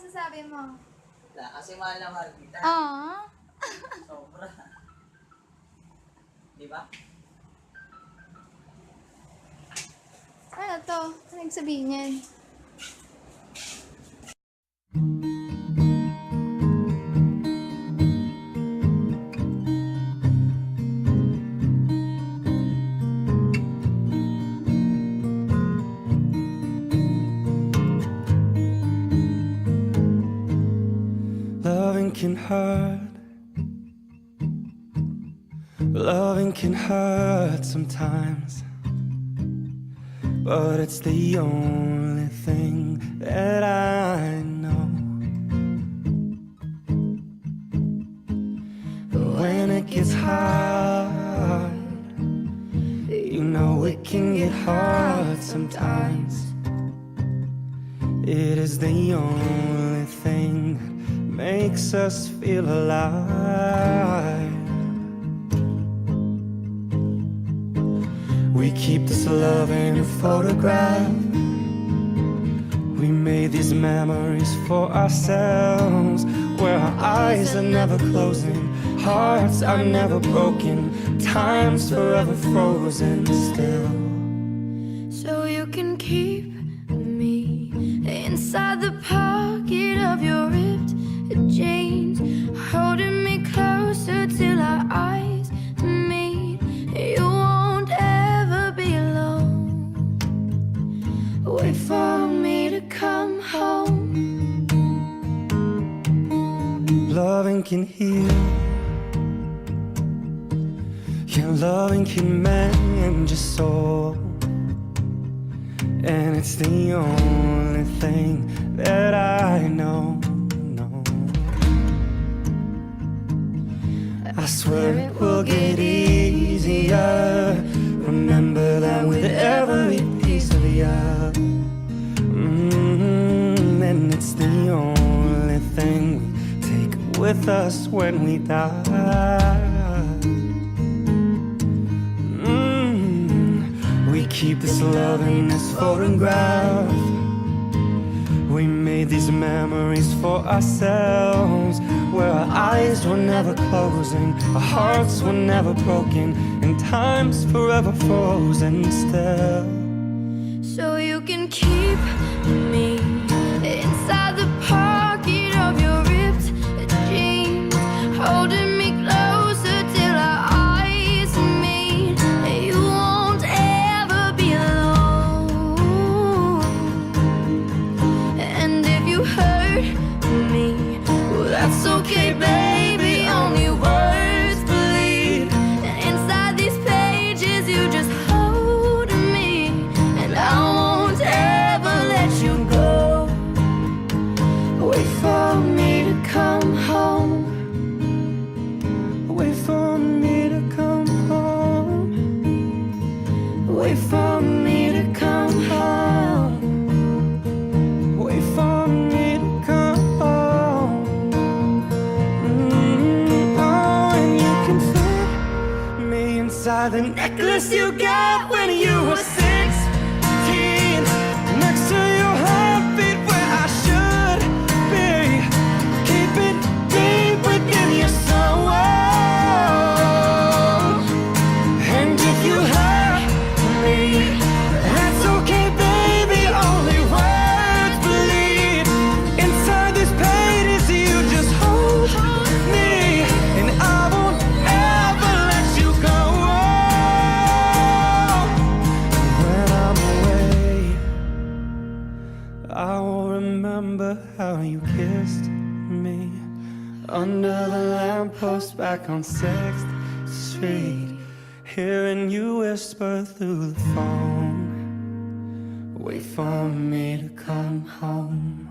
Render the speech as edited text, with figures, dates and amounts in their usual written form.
masasabi mo? Wala, kasi mahal na mahal kita. Aww. Sobra. Di ba? Ano to? Ano yung sabihin niyan? Loving can hurt. Loving can hurt sometimes, but it's the only thing that I know. But when it gets hard, you know it can get hard sometimes. It is the only thing that makes us feel alive. We keep this love in a photograph. We made these memories for ourselves, where our eyes are never closing, hearts are never broken, time's forever frozen still. So you can keep me inside the pocket of your ripped jeans, holding me closer till our eyes meet. You won't ever be alone. Wait for me to come home. Loving can heal. Yeah, loving can mend your soul. And it's the only thing that I know. I swear it will get easier. Remember that with every piece of you. And it's the only thing we take with us when we die. We keep this love in this photograph. We made these memories for ourselves, where our eyes were never closing, our hearts were never broken, and time's forever frozen still. So you can keep me inside the pocket of your ripped jeans, holding me closer till our eyes meet. You won't ever be alone. And if you hurt me, well, that's okay, baby. Only words bleed. And inside these pages, you just hold me, and I won't ever let you go. Wait for me to come home. Wait for me to come home. Wait for me to come home. Wait for me to come home. Oh, and you can fit me inside the necklace you got when you were 16, next to your heartbeat where I should be. Keep it deep within your soul. And if you hurt me, that's okay, baby. Only words bleed. Inside these pages, you just hold me, and I won't ever let you go. When I'm away, I will remember how you kissed me under the lamppost back on 6th Street, hearing you whisper through the phone. Wait for me to come home.